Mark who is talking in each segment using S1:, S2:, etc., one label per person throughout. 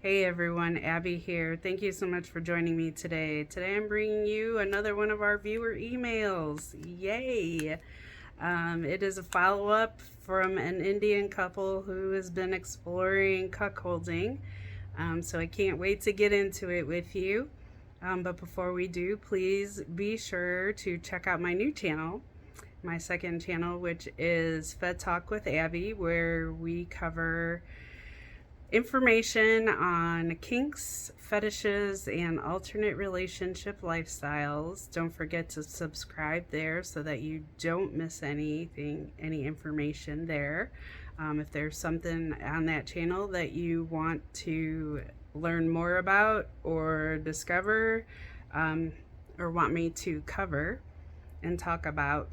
S1: Hey everyone, Abby here. Thank you so much for joining me today. Today I'm bringing you another one of our viewer emails. Yay! It is a follow-up from an Indian couple who has been exploring cuckolding. So I can't wait to get into it with you. But before we do, please be sure to check out my new channel, my second channel, which is Fed Talk with Abby, where we cover information on kinks, fetishes, and alternate relationship lifestyles. Don't forget to subscribe there so that you don't miss any information there. If there's something on that channel that you want to learn more about or discover, or want me to cover and talk about,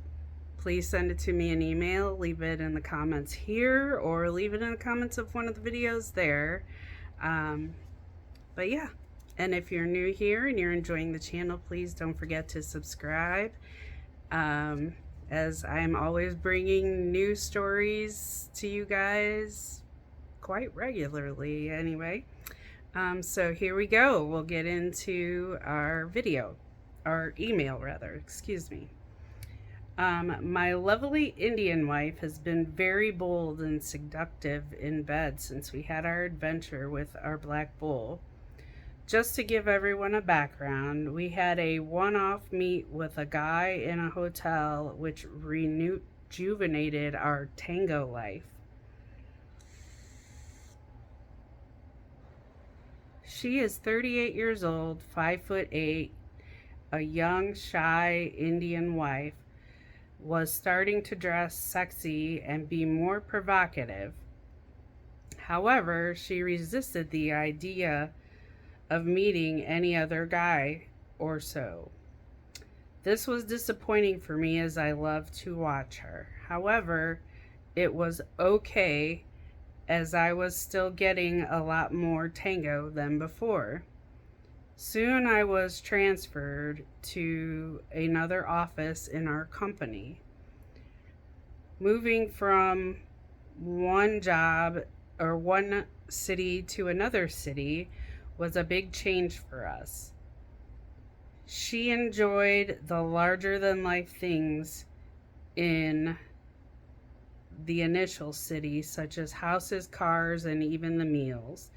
S1: please send it to me in email, leave it in the comments here, or leave it in the comments of one of the videos there. But yeah, and if you're new here and you're enjoying the channel, please don't forget to subscribe, as I'm always bringing new stories to you guys quite regularly anyway. So here we go. We'll get into our video, our email rather, excuse me. My lovely Indian wife has been very bold and seductive in bed since we had our adventure with our black bull. Just to give everyone a background, we had a one-off meet with a guy in a hotel which rejuvenated our tango life. She is 38 years old, 5'8", a young, shy Indian wife, was starting to dress sexy and be more provocative. However, she resisted the idea of meeting any other guy or so. This was disappointing for me as I love to watch her. However, it was okay as I was still getting a lot more tango than before. Soon I was transferred to another office in our company. Moving from one job or one city to another city was a big change for us. She enjoyed the larger than life things in the initial city, such as houses, cars, and even the meals.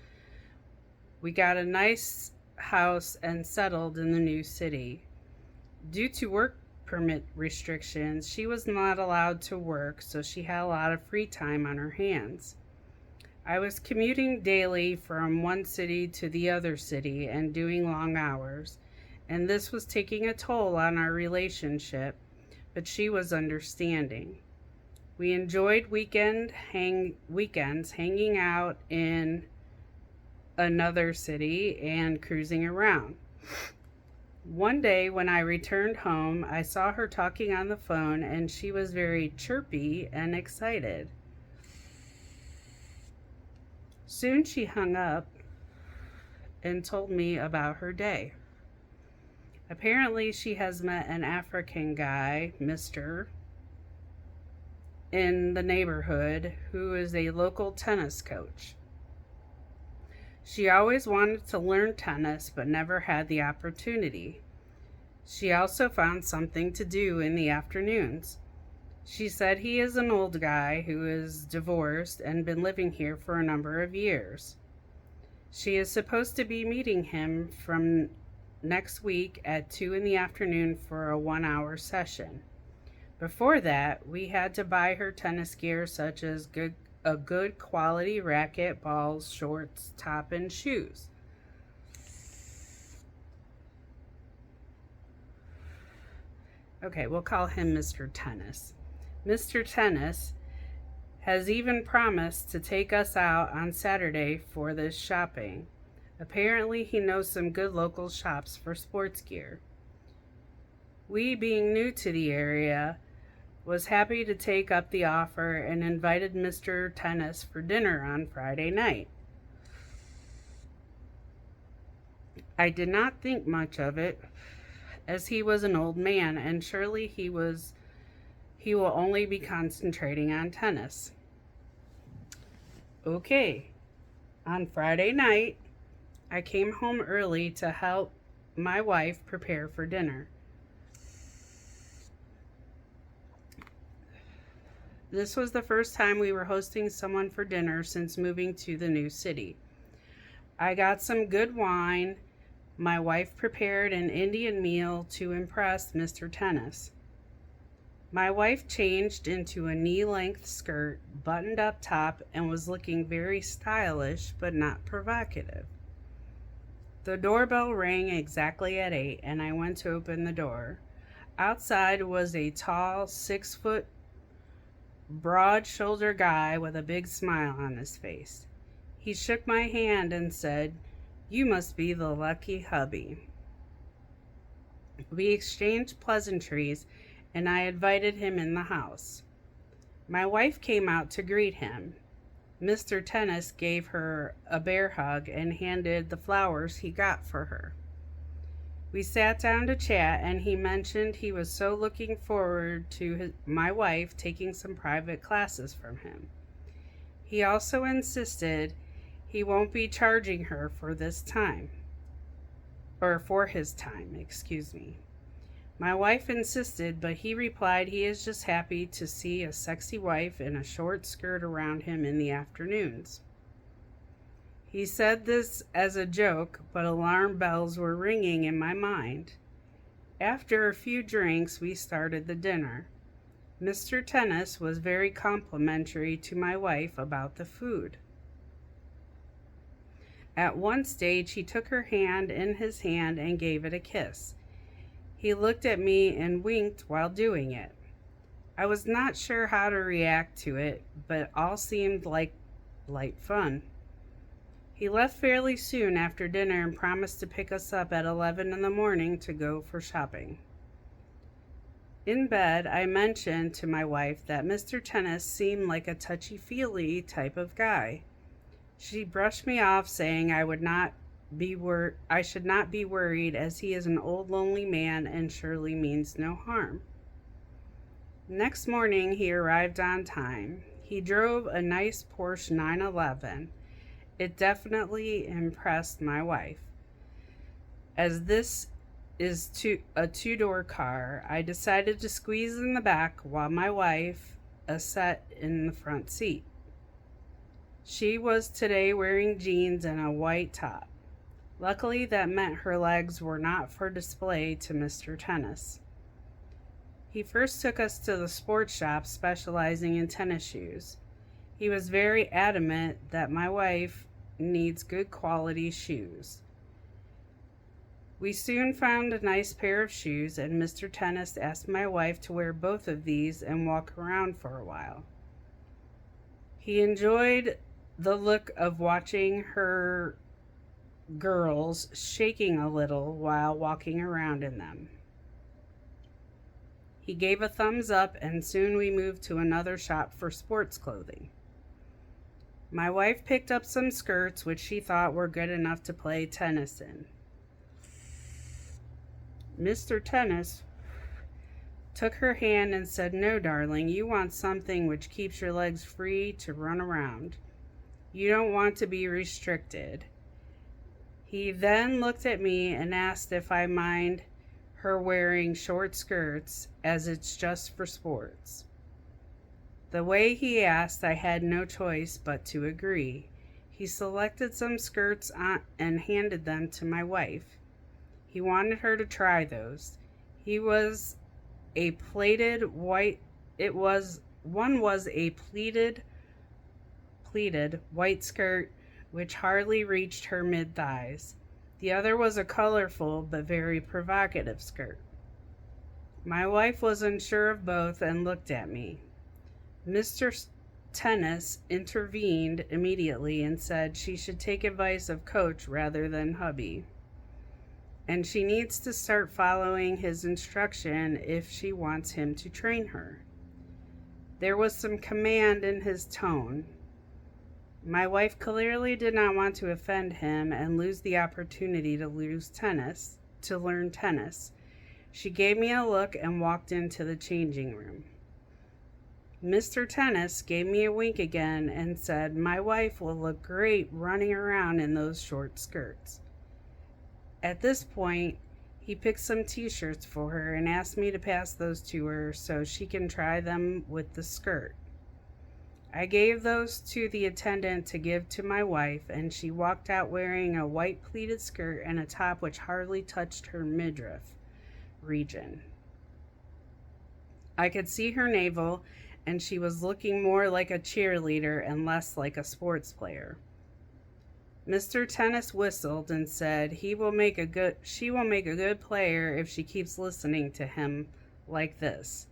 S1: We got a nice house and settled in the new city. Due to work permit restrictions, she was not allowed to work, so she had a lot of free time on her hands. I was commuting daily from one city to the other city and doing long hours, and this was taking a toll on our relationship, but she was understanding. We enjoyed weekends hanging out in another city and cruising around. One day when I returned home, I saw her talking on the phone and she was very chirpy and excited. Soon she hung up and told me about her day. Apparently she has met an African guy, Mr., in the neighborhood who is a local tennis coach. She always wanted to learn tennis but never had the opportunity. She also found something to do in the afternoons. She said he is an old guy who is divorced and been living here for a number of years. She is supposed to be meeting him from next week at 2 in the afternoon for a 1-hour session. Before that, we had to buy her tennis gear such as a good quality racket, balls, shorts, top, and shoes. Okay, we'll call him Mr. Tennis. Mr. Tennis has even promised to take us out on Saturday for this shopping. Apparently, he knows some good local shops for sports gear. We, being new to the area, was happy to take up the offer and invited Mr. Tennis for dinner on Friday night. I did not think much of it, as he was an old man and surely he will only be concentrating on tennis. Okay, on Friday night, I came home early to help my wife prepare for dinner. This was the first time we were hosting someone for dinner since moving to the new city. I got some good wine. My wife prepared an Indian meal to impress Mr. Tennis. My wife changed into a knee-length skirt, buttoned up top, and was looking very stylish but not provocative. The doorbell rang exactly at 8, and I went to open the door. Outside was a tall, 6-foot, broad-shouldered guy with a big smile on his face. He shook my hand and said, "You must be the lucky hubby." We exchanged pleasantries, and I invited him in the house. My wife came out to greet him. Mr. Tennis gave her a bear hug and handed the flowers he got for her. We sat down to chat, and he mentioned he was so looking forward to my wife taking some private classes from him. He also insisted he won't be charging her for this time, or for his time, excuse me. My wife insisted, but he replied he is just happy to see a sexy wife in a short skirt around him in the afternoons. He said this as a joke, but alarm bells were ringing in my mind. After a few drinks, we started the dinner. Mr. Tennis was very complimentary to my wife about the food. At one stage, he took her hand in his hand and gave it a kiss. He looked at me and winked while doing it. I was not sure how to react to it, but all seemed like light fun. He left fairly soon after dinner and promised to pick us up at 11 in the morning to go for shopping. In bed, I mentioned to my wife that Mr. Tennis seemed like a touchy-feely type of guy. She brushed me off, saying I should not be worried, as he is an old lonely man and surely means no harm. Next morning he arrived on time. He drove a nice Porsche 911. It definitely impressed my wife. As this is a two-door car, I decided to squeeze in the back while my wife sat in the front seat. She was today wearing jeans and a white top. Luckily, that meant her legs were not for display to Mr. Tennis. He first took us to the sports shop specializing in tennis shoes. He was very adamant that my wife needs good quality shoes. We soon found a nice pair of shoes, and Mr. Tennis asked my wife to wear both of these and walk around for a while. He enjoyed the look of watching her girls shaking a little while walking around in them. He gave a thumbs up, and soon we moved to another shop for sports clothing. My wife picked up some skirts which she thought were good enough to play tennis in. Mr. Tennis took her hand and said, "No, darling, you want something which keeps your legs free to run around. You don't want to be restricted." He then looked at me and asked if I mind her wearing short skirts, as it's just for sports. The way he asked, I had no choice but to agree. He selected some skirts and handed them to my wife. He wanted her to try those. One was a pleated white skirt which hardly reached her mid-thighs. The other was a colorful but very provocative skirt. My wife was unsure of both and looked at me. Mr. Tennis intervened immediately and said she should take advice of Coach rather than hubby, and she needs to start following his instruction if she wants him to train her. There was some command in his tone. My wife clearly did not want to offend him and lose the opportunity to learn tennis. She gave me a look and walked into the changing room. Mr. Tennis gave me a wink again and said my wife will look great running around in those short skirts. At this point, he picked some t-shirts for her and asked me to pass those to her so she can try them with the skirt. I gave those to the attendant to give to my wife, and she walked out wearing a white pleated skirt and a top which hardly touched her midriff region. I could see her navel, and she was looking more like a cheerleader and less like a sports player. Mr. Tennis whistled and said she will make a good player if she keeps listening to him like this.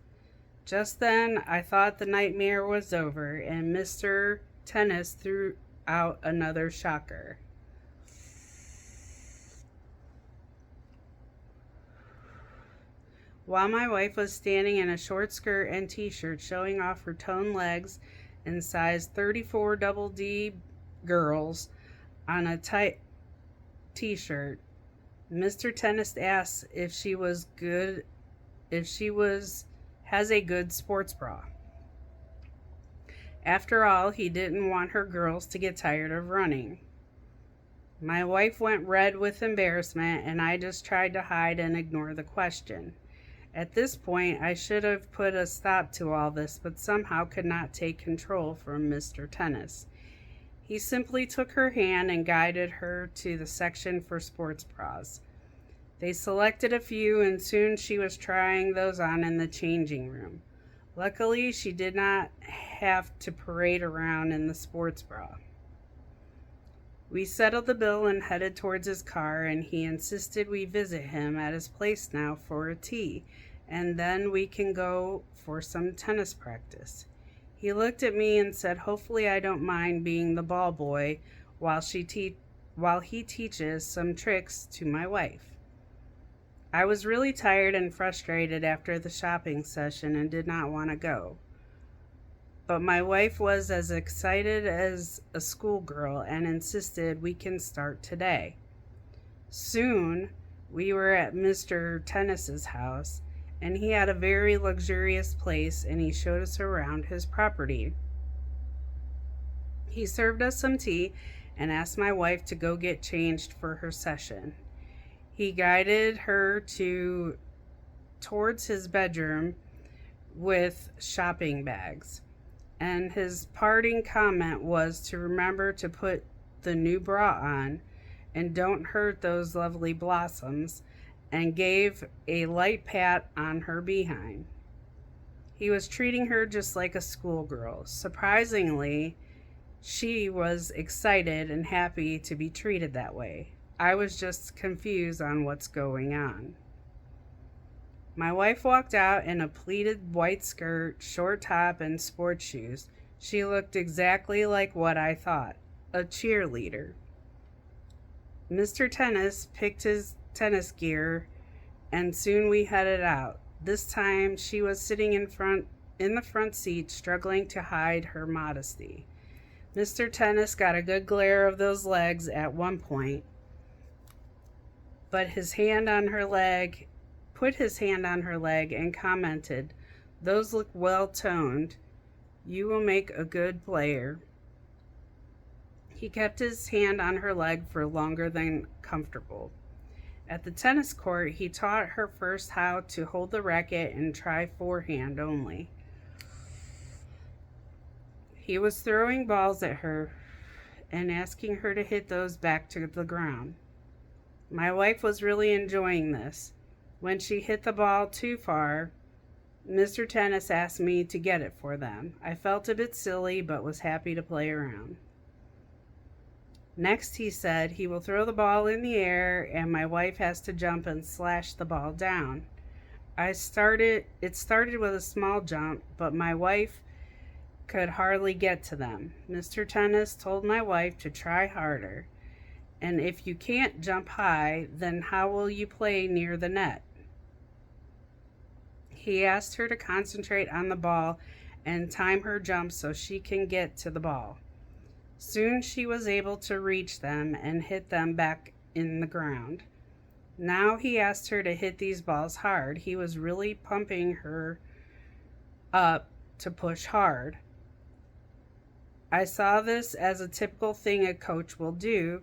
S1: Just then, I thought the nightmare was over, and Mr. Tennis threw out another shocker. While my wife was standing in a short skirt and t-shirt showing off her toned legs and size 34 double D girls on a tight t-shirt, Mr. Tennis asked if she has a good sports bra. After all, he didn't want her girls to get tired of running. My wife went red with embarrassment, and I just tried to hide and ignore the question. At this point, I should have put a stop to all this, but somehow could not take control from Mr. Tennis. He simply took her hand and guided her to the section for sports bras. They selected a few, and soon she was trying those on in the changing room. Luckily, she did not have to parade around in the sports bra. We settled the bill and headed towards his car, and he insisted we visit him at his place now for a tea, and then we can go for some tennis practice. He looked at me and said, hopefully I don't mind being the ball boy while he teaches some tricks to my wife. I was really tired and frustrated after the shopping session and did not want to go. But my wife was as excited as a schoolgirl and insisted we can start today. Soon, we were at Mr. Tennis's house, and he had a very luxurious place, and he showed us around his property. He served us some tea and asked my wife to go get changed for her session. He guided her towards his bedroom with shopping bags, and his parting comment was to remember to put the new bra on and don't hurt those lovely blossoms, and gave a light pat on her behind. He was treating her just like a schoolgirl. Surprisingly, she was excited and happy to be treated that way. I was just confused on what's going on. My wife walked out in a pleated white skirt, short top, and sports shoes. She looked exactly like what I thought, a cheerleader. Mr. Tennis picked his tennis gear, and soon we headed out. This time she was sitting in the front seat, struggling to hide her modesty. Mr. Tennis got a good glare of those legs at one point, put his hand on her leg and commented, "Those look well toned. You will make a good player." He kept his hand on her leg for longer than comfortable. At the tennis court, he taught her first how to hold the racket and try forehand only. He was throwing balls at her and asking her to hit those back to the ground. My wife was really enjoying this. When she hit the ball too far, Mr. Tennis asked me to get it for them. I felt a bit silly, but was happy to play around. Next, he said he will throw the ball in the air, and my wife has to jump and slash the ball down. It started with a small jump, but my wife could hardly get to them. Mr. Tennis told my wife to try harder. And if you can't jump high, then how will you play near the net? He asked her to concentrate on the ball and time her jumps so she can get to the ball. Soon she was able to reach them and hit them back in the ground. Now he asked her to hit these balls hard. He was really pumping her up to push hard. I saw this as a typical thing a coach will do,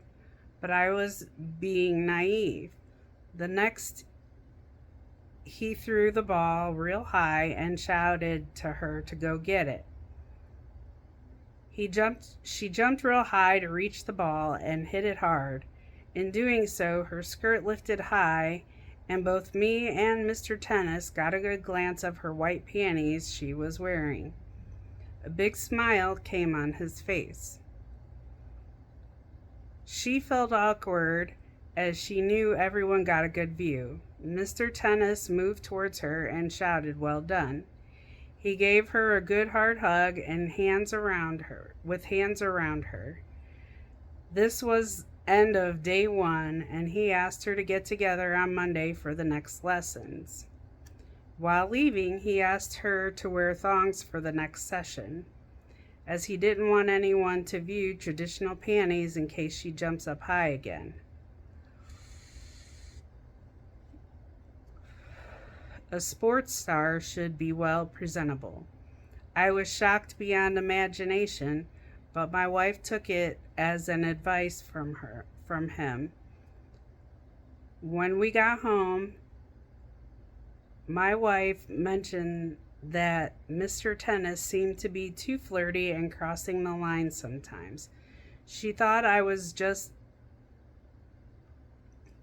S1: but I was being naive. The next, he threw the ball real high and shouted to her to go get it. She jumped real high to reach the ball and hit it hard. In doing so, her skirt lifted high, and both me and Mr. Tennis got a good glance of her white panties she was wearing. A big smile came on his face. She felt awkward as she knew everyone got a good view. Mr. Tennis moved towards her and shouted, "Well done." He gave her a good hard hug and hands around her. This was end of day 1, and he asked her to get together on Monday for the next lessons. While leaving, he asked her to wear thongs for the next session, as he didn't want anyone to view traditional panties in case she jumps up high again. A sports star should be well presentable. I was shocked beyond imagination, but my wife took it as an advice from him. When we got home, my wife mentioned that Mr. Tennis seemed to be too flirty and crossing the line sometimes. She thought I was just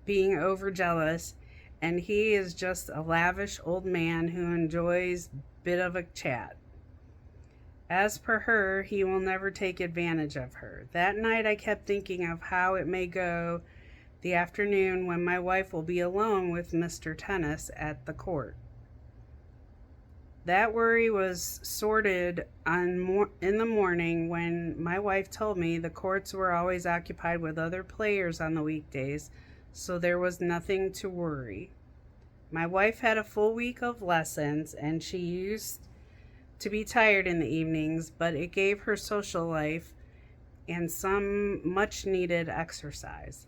S1: being overjealous, and he is just a lavish old man who enjoys a bit of a chat. As per her, he will never take advantage of her. That night I kept thinking of how it may go the afternoon when my wife will be alone with Mr. Tennis at the court. That worry was sorted in the morning when my wife told me the courts were always occupied with other players on the weekdays, so there was nothing to worry. My wife had a full week of lessons, and she used to be tired in the evenings, but it gave her social life and some much needed exercise.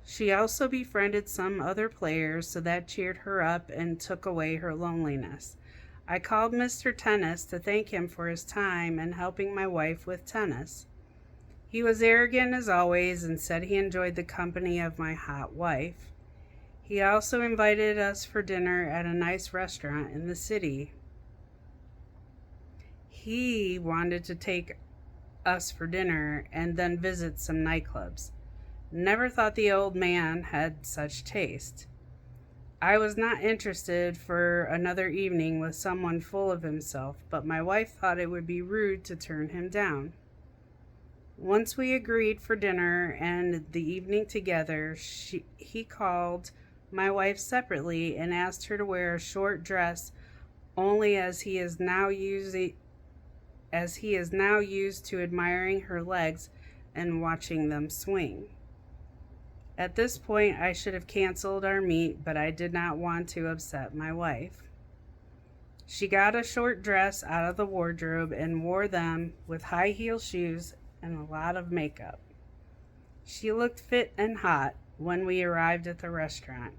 S1: She also befriended some other players, so that cheered her up and took away her loneliness. I called Mr. Tennis to thank him for his time and helping my wife with tennis. He was arrogant as always and said he enjoyed the company of my hot wife. He also invited us for dinner at a nice restaurant in the city. He wanted to take us for dinner and then visit some nightclubs. Never thought the old man had such taste. I was not interested for another evening with someone full of himself, but my wife thought it would be rude to turn him down. Once we agreed for dinner and the evening together, he called my wife separately and asked her to wear a short dress only as he is now used to admiring her legs and watching them swing. At this point, I should have canceled our meet, but I did not want to upset my wife. She got a short dress out of the wardrobe and wore them with high heel shoes and a lot of makeup. She looked fit and hot when we arrived at the restaurant.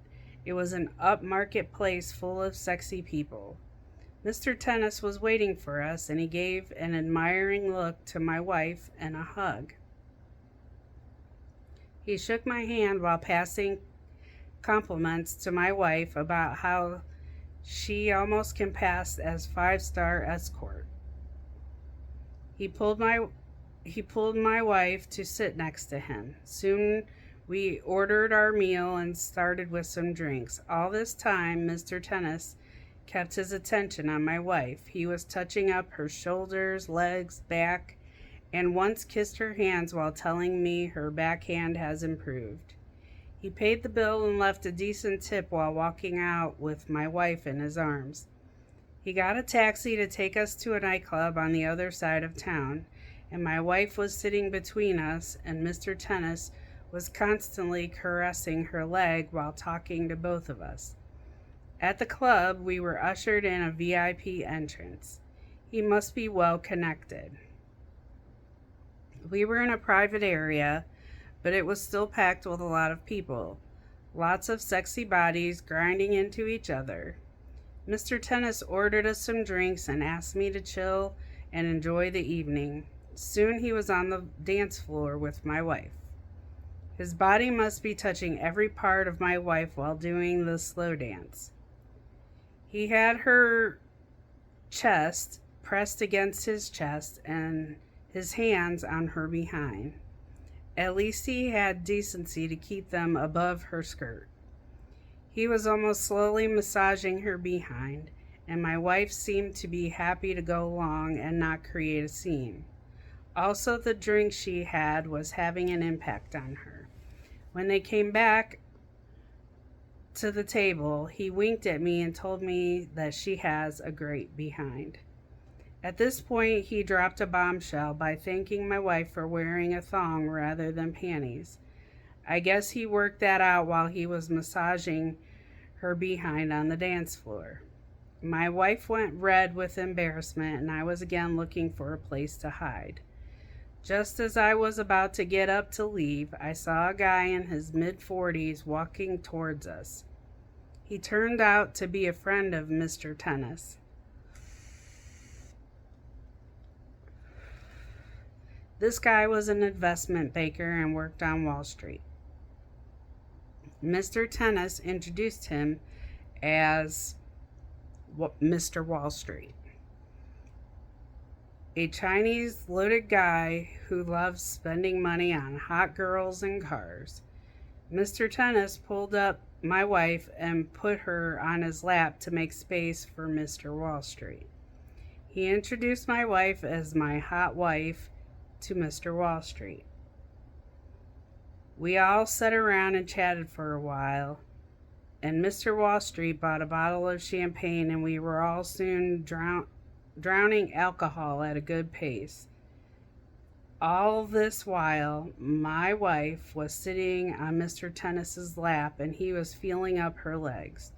S1: It was an upmarket place full of sexy people. Mr. Tennis was waiting for us, and he gave an admiring look to my wife and a hug. He shook my hand while passing compliments to my wife about how she almost can pass as 5-star escort. He pulled my wife to sit next to him. Soon we ordered our meal and started with some drinks. All this time, Mr. Tennis kept his attention on my wife. He was touching up her shoulders, legs, back, and once kissed her hands while telling me her backhand has improved. He paid the bill and left a decent tip while walking out with my wife in his arms. He got a taxi to take us to a nightclub on the other side of town, and my wife was sitting between us, and Mr. Tennis was constantly caressing her leg while talking to both of us. At the club, we were ushered in a VIP entrance. He must be well connected. We were in a private area, but it was still packed with a lot of people. Lots of sexy bodies grinding into each other. Mr. Tennis ordered us some drinks and asked me to chill and enjoy the evening. Soon he was on the dance floor with my wife. His body must be touching every part of my wife while doing the slow dance. He had her chest pressed against his chest and his hands on her behind. At least he had decency to keep them above her skirt. He was almost slowly massaging her behind, and my wife seemed to be happy to go along and not create a scene. Also, the drink she had was having an impact on her. When they came back to the table, he winked at me and told me that she has a great behind. At this point, he dropped a bombshell by thanking my wife for wearing a thong rather than panties. I guess he worked that out while he was massaging her behind on the dance floor. My wife went red with embarrassment, and I was again looking for a place to hide. Just as I was about to get up to leave, I saw a guy in his mid-40s walking towards us. He turned out to be a friend of Mr. Tennis. This guy was an investment banker and worked on Wall Street. Mr. Tennis introduced him as Mr. Wall Street, a Chinese loaded guy who loves spending money on hot girls and cars. Mr. Tennis pulled up my wife and put her on his lap to make space for Mr. Wall Street. He introduced my wife as my hot wife to Mr. Wall Street. We all sat around and chatted for a while, and Mr. Wall Street bought a bottle of champagne, and we were all soon drowning alcohol at a good pace. All this while, my wife was sitting on Mr. Tennis's lap, and he was feeling up her legs.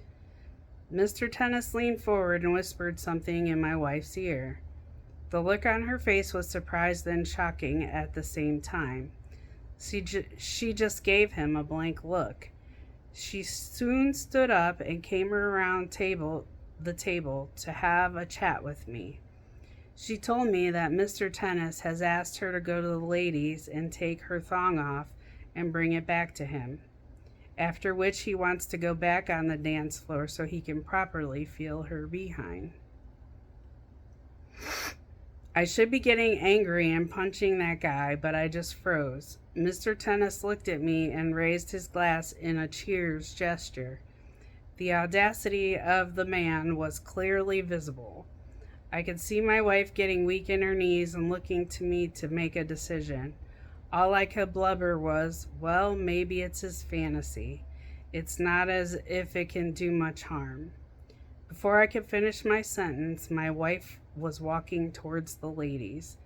S1: Mr. Tennis leaned forward and whispered something in my wife's ear. The look on her face was surprised and shocking at the same time. She just gave him a blank look. She soon stood up and came around the table to have a chat with me. She told me that Mr. Tennis has asked her to go to the ladies and take her thong off and bring it back to him, after which he wants to go back on the dance floor so he can properly feel her behind. I should be getting angry and punching that guy, but I just froze. Mr. Tennis looked at me and raised his glass in a cheers gesture. The audacity of the man was clearly visible. I could see my wife getting weak in her knees and looking to me to make a decision. All I could blubber was, well, maybe it's his fantasy. It's not as if it can do much harm. Before I could finish my sentence, my wife was walking towards the ladies.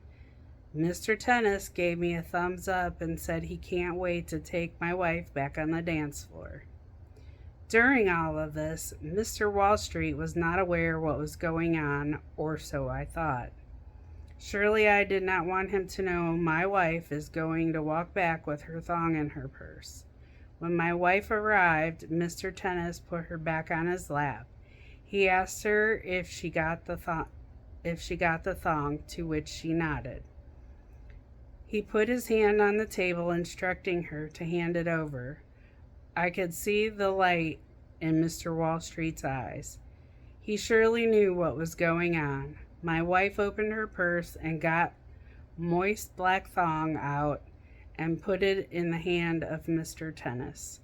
S1: Mr. Tennis gave me a thumbs up and said he can't wait to take my wife back on the dance floor. During all of this, Mr. Wall Street was not aware what was going on, or so I thought. Surely I did not want him to know my wife is going to walk back with her thong in her purse. When my wife arrived, Mr. Tennis put her back on his lap. He asked her if she got the thong, to which she nodded. He put his hand on the table, instructing her to hand it over. I could see the light in Mr. Wall Street's eyes. He surely knew what was going on. My wife opened her purse and got moist black thong out and put it in the hand of Mr. Tennis.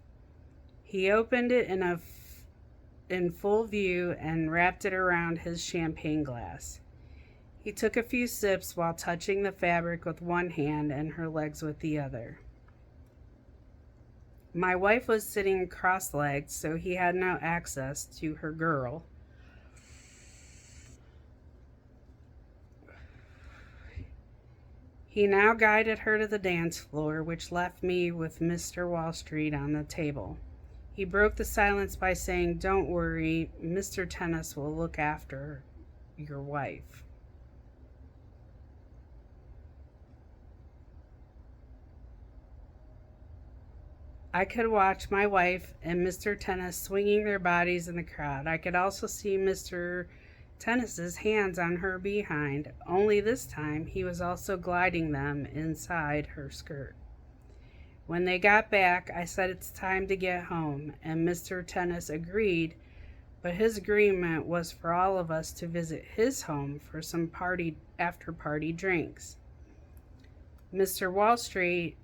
S1: He opened it in full view and wrapped it around his champagne glass. He took a few sips while touching the fabric with one hand and her legs with the other. My wife was sitting cross-legged, so he had no access to her girl. He now guided her to the dance floor, which left me with Mr. Wall Street on the table. He broke the silence by saying, "Don't worry, Mr. Tennis will look after your wife." I could watch my wife and Mr. Tennis swinging their bodies in the crowd. I could also see Mr. Tennis's hands on her behind, only this time he was also gliding them inside her skirt. When they got back, I said it's time to get home, and Mr. Tennis agreed, but his agreement was for all of us to visit his home for some after-party drinks. Mr. Wall Street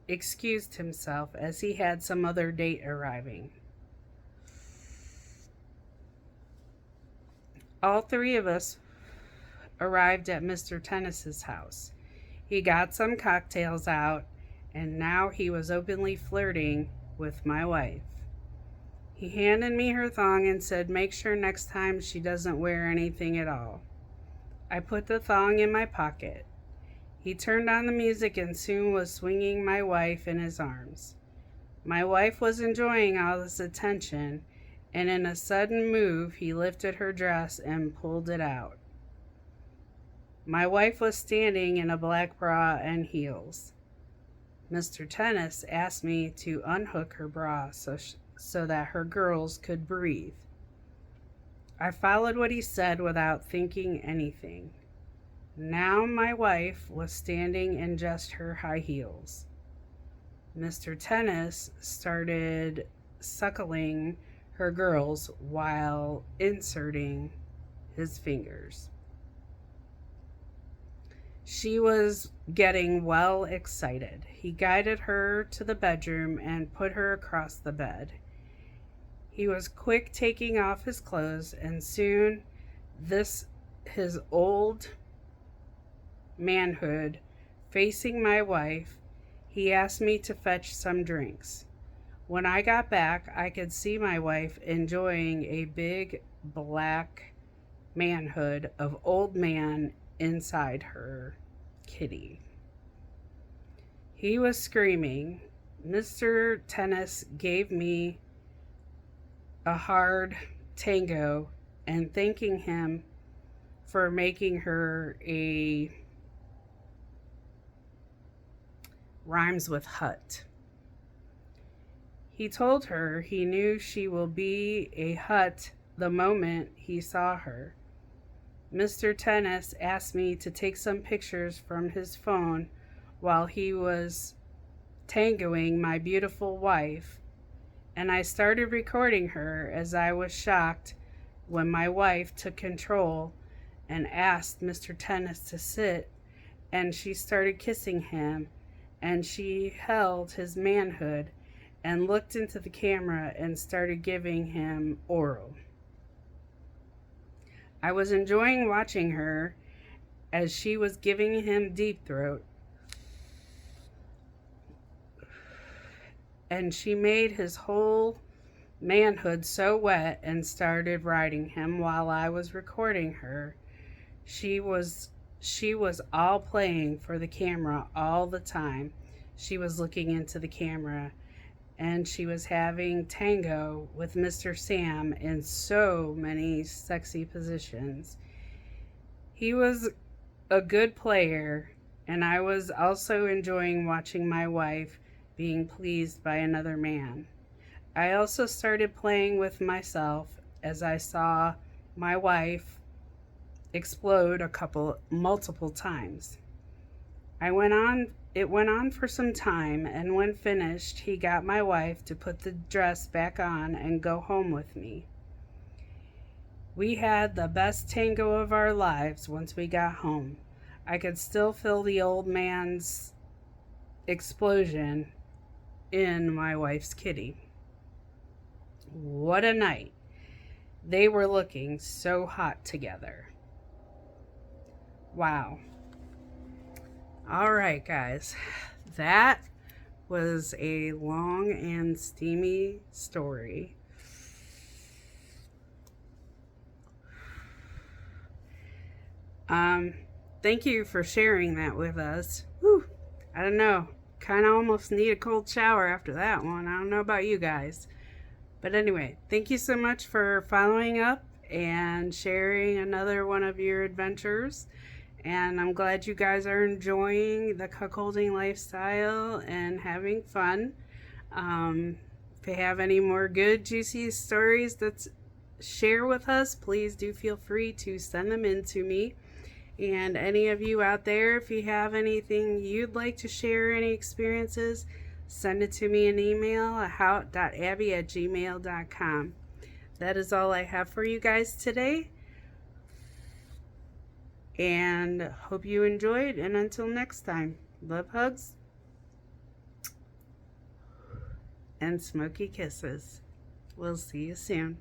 S1: excused himself as he had some other date arriving. All three of us arrived at Mr. Tennis's house. He got some cocktails out, and now he was openly flirting with my wife. He handed me her thong and said, "Make sure next time she doesn't wear anything at all." I put the thong in my pocket. He turned on the music and soon was swinging my wife in his arms. My wife was enjoying all this attention, and in a sudden move, he lifted her dress and pulled it out. My wife was standing in a black bra and heels. Mr. Tennis asked me to unhook her bra so that her girls could breathe. I followed what he said without thinking anything. Now my wife was standing in just her high heels. Mr. Tennis started suckling her girls while inserting his fingers. She was getting well excited. He guided her to the bedroom and put her across the bed. He was quick taking off his clothes, and soon his old manhood facing my wife, he asked me to fetch some drinks. When I got back, I could see my wife enjoying a big black manhood of old man inside her kitty. He was screaming. Mr. Tennis gave me a hard tango and thanking him for making her a rhymes with Haute. He told her he knew she will be a Haute the moment he saw her. Mr. Tennis asked me to take some pictures from his phone while he was tangoing my beautiful wife, and I started recording her as I was shocked when my wife took control and asked Mr. Tennis to sit, and she started kissing him, and she held his manhood and looked into the camera and started giving him oral. I was enjoying watching her as she was giving him deep throat, and she made his whole manhood so wet and started riding him while I was recording her. She was all playing for the camera all the time. She was looking into the camera, and she was having tango with Mr. Sam in so many sexy positions. He was a good player, and I was also enjoying watching my wife being pleased by another man. I also started playing with myself as I saw my wife explode multiple times. It went on for some time, and when finished, he got my wife to put the dress back on and go home with me. We had the best tango of our lives once we got home. I could still feel the old man's explosion in my wife's kitty. What a night. They were looking so hot together. Wow. All right, guys. That was a long and steamy story. Thank you for sharing that with us. Whew, I don't know. Kind of almost need a cold shower after that one. I don't know about you guys. But anyway, thank you so much for following up and sharing another one of your adventures. And I'm glad you guys are enjoying the cuckolding lifestyle and having fun. If you have any more good, juicy stories that share with us, please do feel free to send them in to me. And any of you out there, if you have anything you'd like to share, any experiences, send it to me in email at haute.abby@gmail.com. That is all I have for you guys today. And hope you enjoyed. And until next time, love hugs and smoky kisses. We'll see you soon.